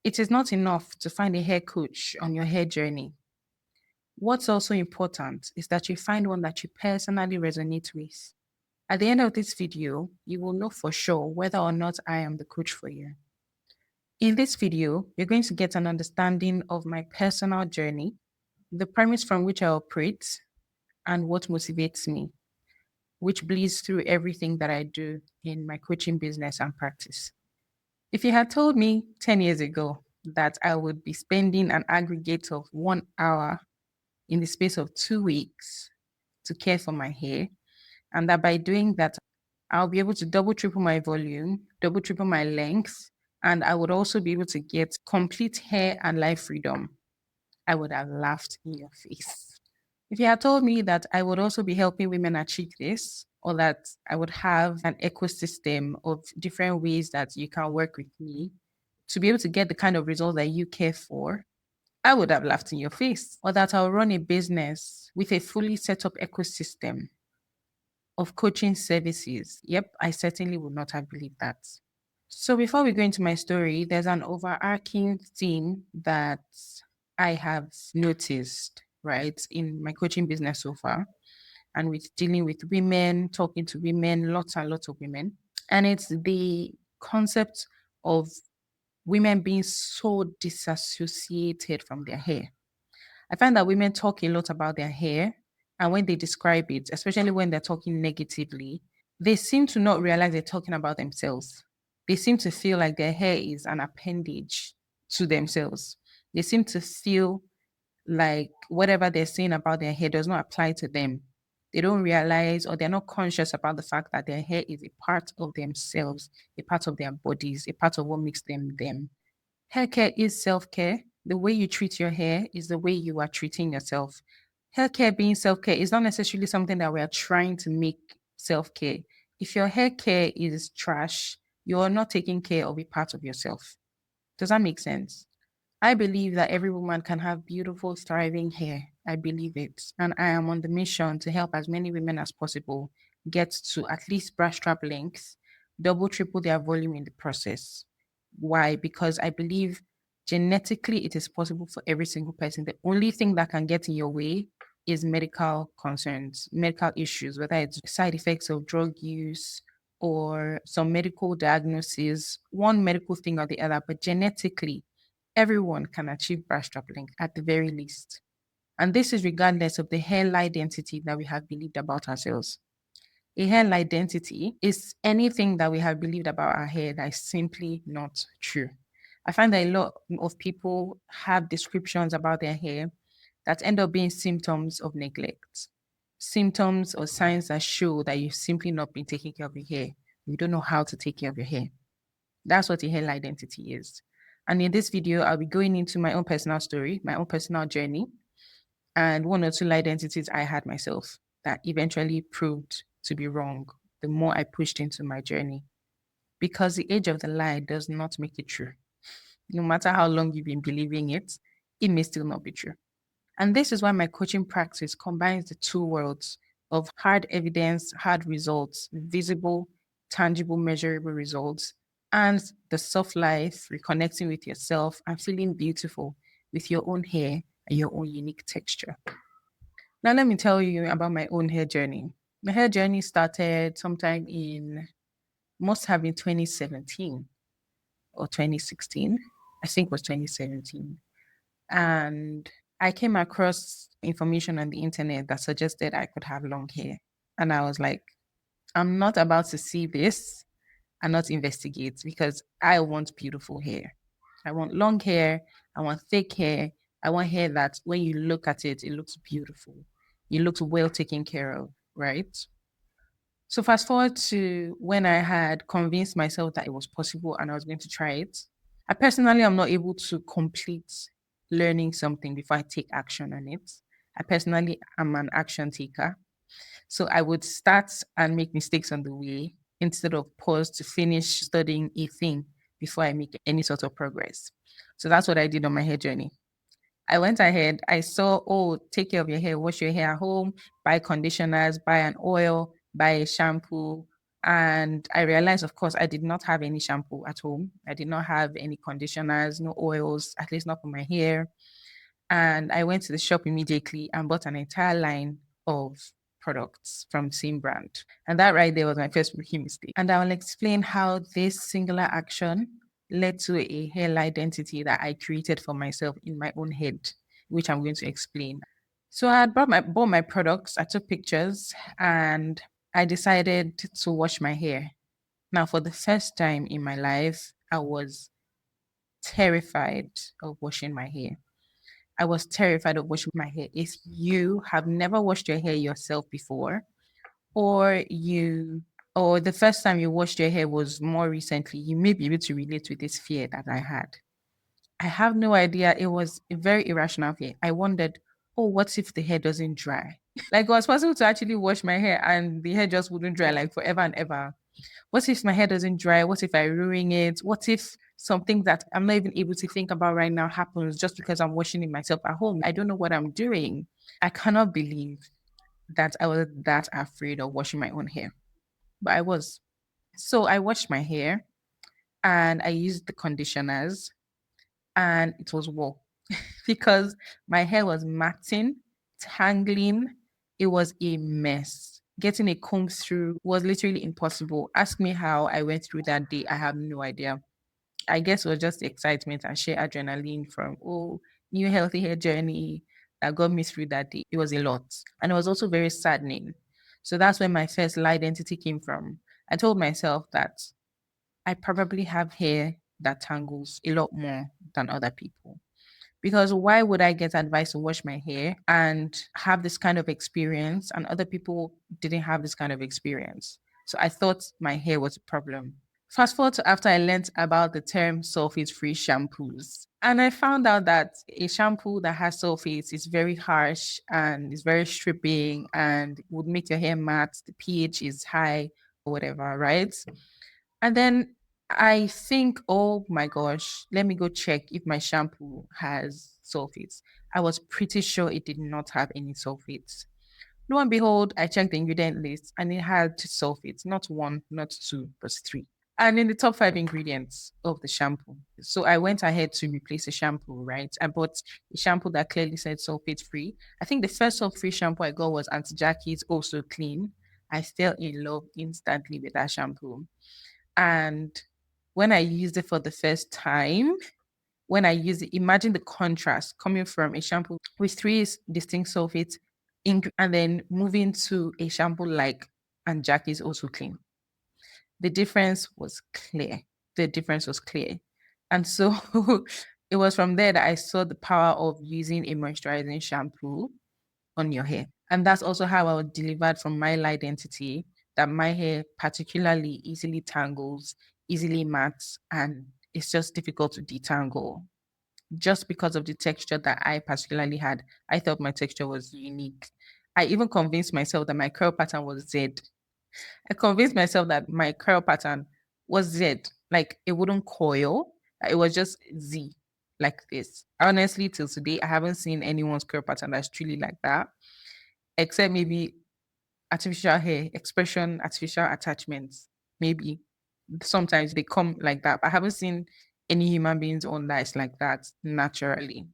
It is not enough to find a hair coach on your hair journey. What's also important is that you find one that you personally resonate with. At the end of this video, you will know for sure whether or not I am the coach for you. In this video, you're going to get an understanding of my personal journey, the premise from which I operate, and what motivates me, which bleeds through everything that I do in my coaching business and practice. If you had told me 10 years ago that I would be spending an aggregate of 1 hour in the space of 2 weeks to care for my hair, and that by doing that, I'll be able to double, triple my volume, double, triple my length, and I would also be able to get complete hair and life freedom, I would have laughed in your face. If you had told me that I would also be helping women achieve this, or that I would have an ecosystem of different ways that you can work with me to be able to get the kind of results that you care for, I would have laughed in your face. Or that I'll run a business with a fully set up ecosystem of coaching services. Yep, I certainly would not have believed that. So before we go into my story, there's an overarching theme that I have noticed, right, in my coaching business so far, and with dealing with women, talking to women, lots and lots of women. And it's the concept of women being so disassociated from their hair. I find that women talk a lot about their hair, and when they describe it, especially when they're talking negatively, they seem to not realize they're talking about themselves. They seem to feel like their hair is an appendage to themselves. They seem to feel like whatever they're saying about their hair does not apply to them. They don't realize or they're not conscious about the fact that their hair is a part of themselves, a part of their bodies, a part of what makes them them. Hair care is self care. The way you treat your hair is the way you are treating yourself. Hair care being self care is not necessarily something that we are trying to make self care. If your hair care is trash, you are not taking care of a part of yourself. Does that make sense? I believe that every woman can have beautiful, thriving hair. I believe it. And I am on the mission to help as many women as possible get to at least brush strap length, double, triple their volume in the process. Why? Because I believe genetically it is possible for every single person. The only thing that can get in your way is medical concerns, medical issues, whether it's side effects of drug use or some medical diagnosis, one medical thing or the other. But genetically, everyone can achieve brush strap length at the very least. And this is regardless of the hair identity that we have believed about ourselves. A hair identity is anything that we have believed about our hair that is simply not true. I find that a lot of people have descriptions about their hair that end up being symptoms of neglect, symptoms or signs that show that you've simply not been taking care of your hair. You don't know how to take care of your hair. That's what a hair identity is. And in this video, I'll be going into my own personal story, my own personal journey, and one or two identities I had myself that eventually proved to be wrong the more I pushed into my journey. Because the age of the lie does not make it true. No matter how long you've been believing it, it may still not be true. And this is why my coaching practice combines the two worlds of hard evidence, hard results, visible, tangible, measurable results, and the soft life, reconnecting with yourself and feeling beautiful with your own hair and your own unique texture. Now, let me tell you about my own hair journey. My hair journey started sometime in, must have been 2017 or 2016. I think it was 2017. And I came across information on the internet that suggested I could have long hair. And I was like, I'm not about to see this and not investigate because I want beautiful hair. I want long hair. I want thick hair. I want hair that when you look at it, it looks beautiful. It looks well taken care of, right? So fast forward to when I had convinced myself that it was possible and I was going to try it. I personally am not able to complete learning something before I take action on it. I personally am an action taker. So I would start and make mistakes on the way instead of pause to finish studying a thing before I make any sort of progress. So that's what I did on my hair journey. I went ahead, I saw, oh, take care of your hair, wash your hair at home, buy conditioners, buy an oil, buy a shampoo, And I realized, of course, I did not have any shampoo at home. I did not have any conditioners, no oils, at least not for my hair. And I went to the shop immediately and bought an entire line of products from same brand. And that right there was my first rookie mistake. And I will explain how this singular action led to a hair identity that I created for myself in my own head, which I'm going to explain. So I had bought my products, I took pictures, and I decided to wash my hair. Now, for the first time in my life, I was terrified of washing my hair. I was terrified of washing my hair. If you have never washed your hair yourself before, or or the first time you washed your hair was more recently, you may be able to relate with this fear that I had. I have no idea. It was a very irrational fear. I wondered, oh, what if the hair doesn't dry? Like it was possible to actually wash my hair and the hair just wouldn't dry like forever and ever. What if my hair doesn't dry? What if I ruin it? What if something that I'm not even able to think about right now happens just because I'm washing it myself at home? I don't know what I'm doing. I cannot believe that I was that afraid of washing my own hair, but I was. So I washed my hair and I used the conditioners and it was war because my hair was matting, tangling. It was a mess. Getting a comb through was literally impossible. Ask me how I went through that day. I have no idea. I guess it was just the excitement and sheer adrenaline from, oh, new healthy hair journey that got me through that day. It was a lot. And it was also very saddening. So that's where my first lie identity came from. I told myself that I probably have hair that tangles a lot more than other people. Because why would I get advice to wash my hair and have this kind of experience, and other people didn't have this kind of experience? So I thought my hair was a problem. Fast forward to after I learned about the term sulfate free shampoos. And I found out that a shampoo that has sulfates is very harsh and is very stripping and would make your hair matte. The pH is high or whatever, right? And then I think, oh my gosh, let me go check if my shampoo has sulfates. I was pretty sure it did not have any sulfates. Lo and behold, I checked the ingredient list and it had sulfates, not one, not two, but three. And in the top five ingredients of the shampoo. So I went ahead to replace the shampoo, right? I bought a shampoo that clearly said sulfate free. I think the first sulfate free shampoo I got was Auntie Jackie's Also Clean. I fell in love instantly with that shampoo. And when I used it for the first time, when I use it, imagine the contrast coming from a shampoo with distinct sulfates and then moving to a shampoo like and Jackie's Also Clean. The difference was clear. The difference was clear. And so it was from there that I saw the power of using a moisturizing shampoo on your hair. And that's also how I was delivered from my identity that my hair particularly easily tangles, easily mats, and it's just difficult to detangle just because of the texture that I particularly had. I thought my texture was unique. I even convinced myself that my curl pattern was Z. I convinced myself that my curl pattern was Z, like it wouldn't coil. It was just Z, like this. Honestly, till today, I haven't seen anyone's curl pattern that's truly like that, except maybe artificial hair, expression, artificial attachments. Maybe sometimes they come like that. But I haven't seen any human beings on that is like that naturally.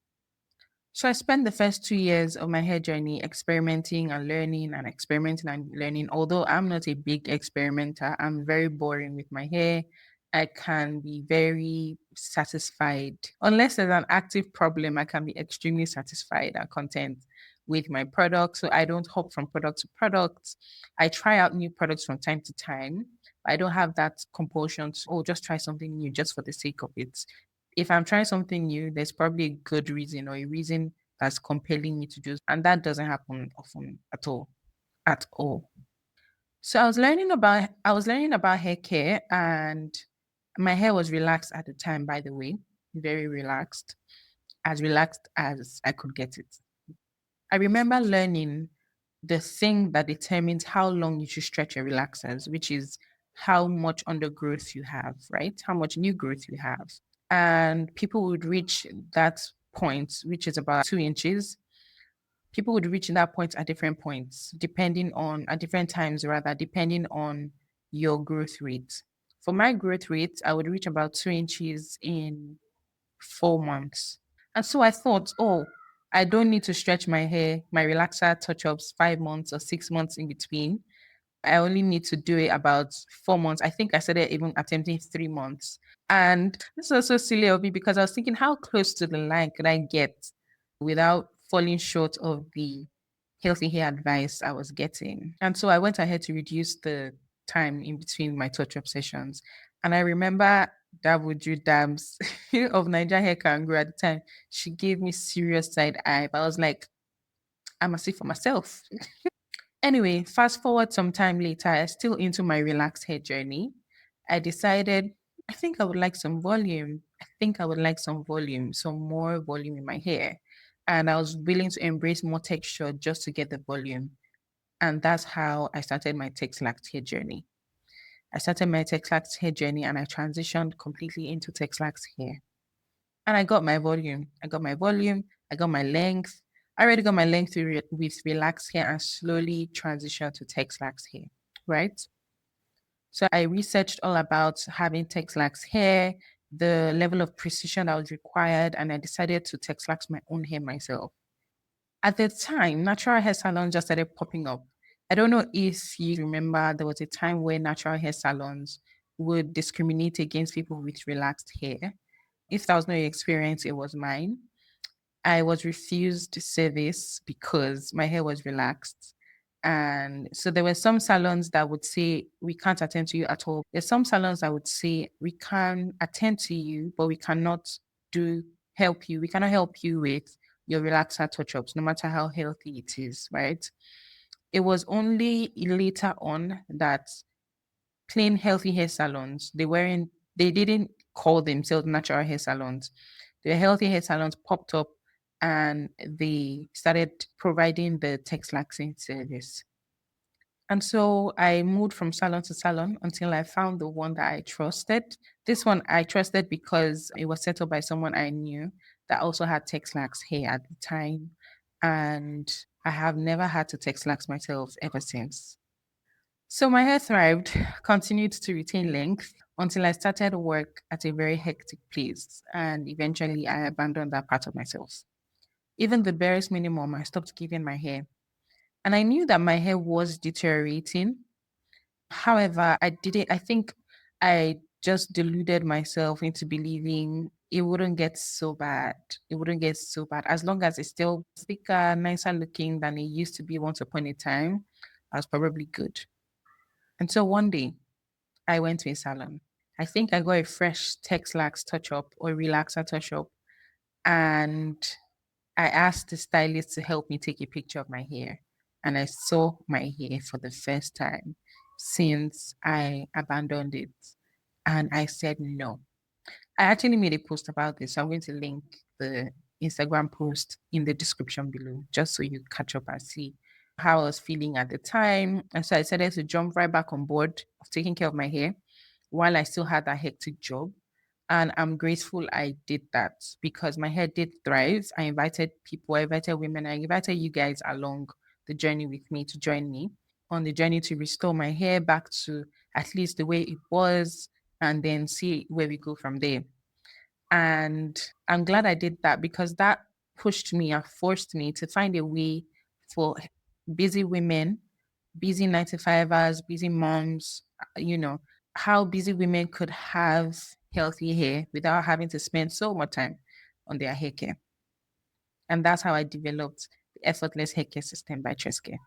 So I spent the first 2 years of my hair journey experimenting and learning and experimenting and learning. Although I'm not a big experimenter, I'm very boring with my hair. I can be very satisfied. Unless there's an active problem, I can be extremely satisfied and content with my product. So I don't hop from product to product. I try out new products from time to time. I don't have that compulsion to, oh, just try something new just for the sake of it. If I'm trying something new, there's probably a good reason or a reason that's compelling me to do, and that doesn't happen often at all, at all. So I was learning about hair care, and my hair was relaxed at the time, by the way, very relaxed as I could get it. I remember learning the thing that determines how long you should stretch your relaxers, which is how much undergrowth you have, right? How much new growth you have. And people would reach that point, which is about 2 inches. People would reach that point at different points, depending on at different times, rather, depending on your growth rate. For my growth rate, I would reach about 2 inches in 4 months. And so I thought, oh, I don't need to stretch my hair, my relaxer touch ups 5 months or 6 months in between. I only need to do it about 4 months. I think I started even attempting 3 months. And this was so silly of me because I was thinking, how close to the line could I get without falling short of the healthy hair advice I was getting? And so I went ahead to reduce the time in between my touch up sessions. And I remember Davuju Dams of Niger Hair Kangaroo at the time. She gave me serious side eye. But I was like, I must see for myself. Anyway, fast forward some time later, I still into my relaxed hair journey. I decided I think I would like some volume. I think I would like some volume, some more volume in my hair. And I was willing to embrace more texture just to get the volume. And that's how I started my Texlaxed hair journey. I started my Texlaxed hair journey and I transitioned completely into Texlaxed hair. And I got my volume. I got my volume. I got my length. I already got my length with relaxed hair and slowly transitioned to Texlax hair, right? So I researched all about having Texlax hair, the level of precision that was required, and I decided to Texlax my own hair myself. At the time, natural hair salons just started popping up. I don't know if you remember, there was a time where natural hair salons would discriminate against people with relaxed hair. If that was not your experience, it was mine. I was refused service because my hair was relaxed. And so there were some salons that would say, we can't attend to you at all. There's some salons that would say, we can attend to you, but we cannot do help you. We cannot help you with your relaxer touch-ups, no matter how healthy it is, right? It was only later on that plain healthy hair salons, they didn't call themselves natural hair salons. The healthy hair salons popped up and they started providing the texlaxing service. And so I moved from salon to salon until I found the one that I trusted. This one I trusted because it was set up by someone I knew that also had Texlax hair at the time. And I have never had to Texlax myself ever since. So my hair thrived, continued to retain length until I started work at a very hectic place. And eventually I abandoned that part of myself. Even the barest minimum, I stopped giving my hair. And I knew that my hair was deteriorating. However, I think I just deluded myself into believing it wouldn't get so bad. It wouldn't get so bad. As long as it's still thicker, nicer looking than it used to be once upon a time, I was probably good. And so one day, I went to a salon. I think I got a fresh Texlax touch up or relaxer touch up. And I asked the stylist to help me take a picture of my hair. And I saw my hair for the first time since I abandoned it. And I said no. I actually made a post about this. So I'm going to link the Instagram post in the description below just so you catch up and see how I was feeling at the time. And so I decided to jump right back on board of taking care of my hair while I still had that hectic job. And I'm grateful I did that because my hair did thrive. I invited people, I invited women, I invited you guys along the journey with me to join me on the journey to restore my hair back to at least the way it was and then see where we go from there. And I'm glad I did that because that pushed me and forced me to find a way for busy women, busy 9 to 5 hours, busy moms, how busy women could have healthy hair without having to spend so much time on their hair care. And that's how I developed the Effortless Hair Care System by Tresscare.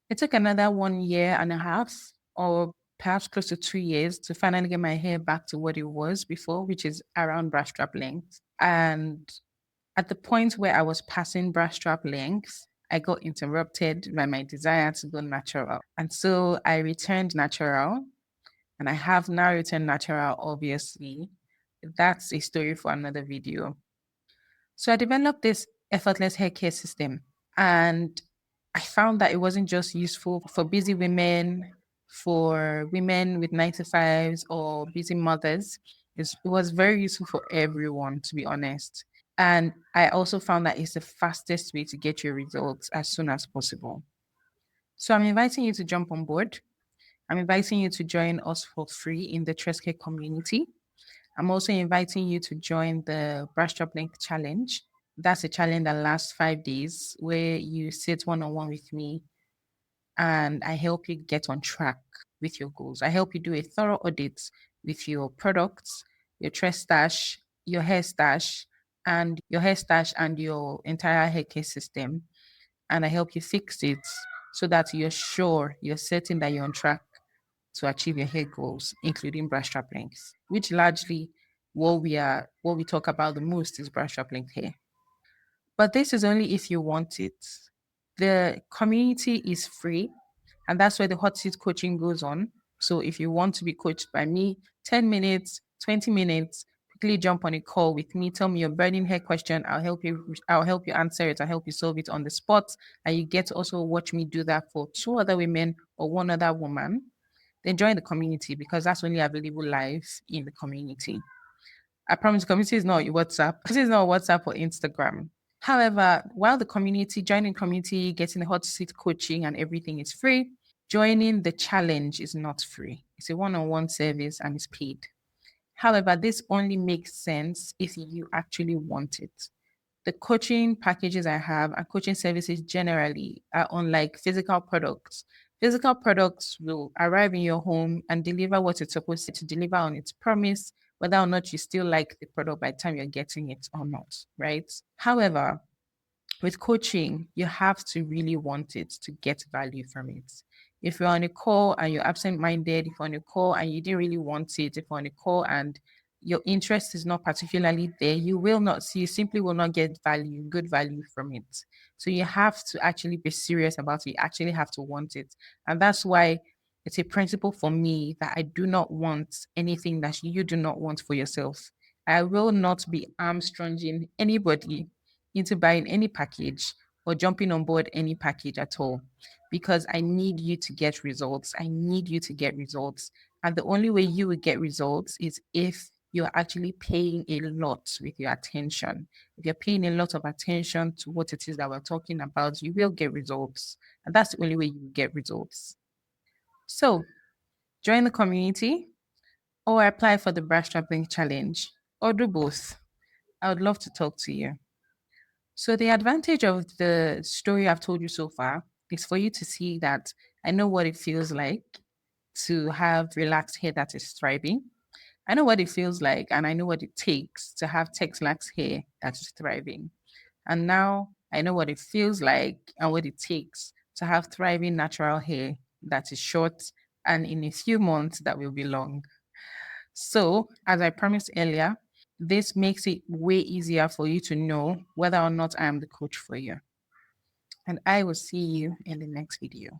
It took another 1 year and a half, or perhaps close to 2 years, to finally get my hair back to what it was before, which is around brush strap length. And at the point where I was passing brush strap length, I got interrupted by my desire to go natural. And so I returned natural, and I have now returned natural, obviously. That's a story for another video. So I developed this effortless hair care system. And I found that it wasn't just useful for busy women, for women with 9 to 5s, or busy mothers. It was very useful for everyone, to be honest. And I also found that it's the fastest way to get your results as soon as possible. So I'm inviting you to jump on board. I'm inviting you to join us for free in the Tresscare community. I'm also inviting you to join the Brush Up Link Challenge. That's a challenge that lasts 5 days where you sit one on one with me and I help you get on track with your goals. I help you do a thorough audit with your products, your tress stash, your hair stash and your entire hair care system. And I help you fix it so that you're certain that you're on track to achieve your hair goals, including brush strap lengths, which largely what we talk about the most is brush strap length hair. But this is only if you want it. The community is free, and that's where the hot seat coaching goes on. So if you want to be coached by me, 10 minutes, 20 minutes, quickly jump on a call with me. Tell me your burning hair question. I'll help you answer it. I'll help you solve it on the spot. And you get to also watch me do that for two other women or one other woman. Then join the community because that's only available live in the community. I promise the community is not WhatsApp. This is not WhatsApp or Instagram. However, while joining community, getting the hot seat coaching and everything is free, joining the challenge is not free. It's a one-on-one service and it's paid. However, this only makes sense if you actually want it. The coaching packages I have and coaching services generally are unlike physical products. Physical products will arrive in your home and deliver what it's supposed to deliver on its promise, whether or not you still like the product by the time you're getting it or not, right? However, with coaching, you have to really want it to get value from it. If you're on a call and you're absent minded, if you're on a call and you didn't really want it, if you're on a call and your interest is not particularly there, you simply will not get good value from it. So you have to actually be serious about it. You actually have to want it. And that's why it's a principle for me that I do not want anything that you do not want for yourself. I will not be armstronging anybody into buying any package or jumping on board any package at all because I need you to get results. I need you to get results. And the only way you will get results is if you're actually paying a lot with your attention. If you're paying a lot of attention to what it is that we're talking about, you will get results. And that's the only way you will get results. So join the community or apply for the brush strapping challenge or do both. I would love to talk to you. So, the advantage of the story I've told you so far is for you to see that I know what it feels like to have relaxed hair that is thriving. I know what it feels like, and I know what it takes to have Texlaxed hair that is thriving. And now I know what it feels like and what it takes to have thriving natural hair that is short and in a few months that will be long. So, as I promised earlier, this makes it way easier for you to know whether or not I am the coach for you. And I will see you in the next video.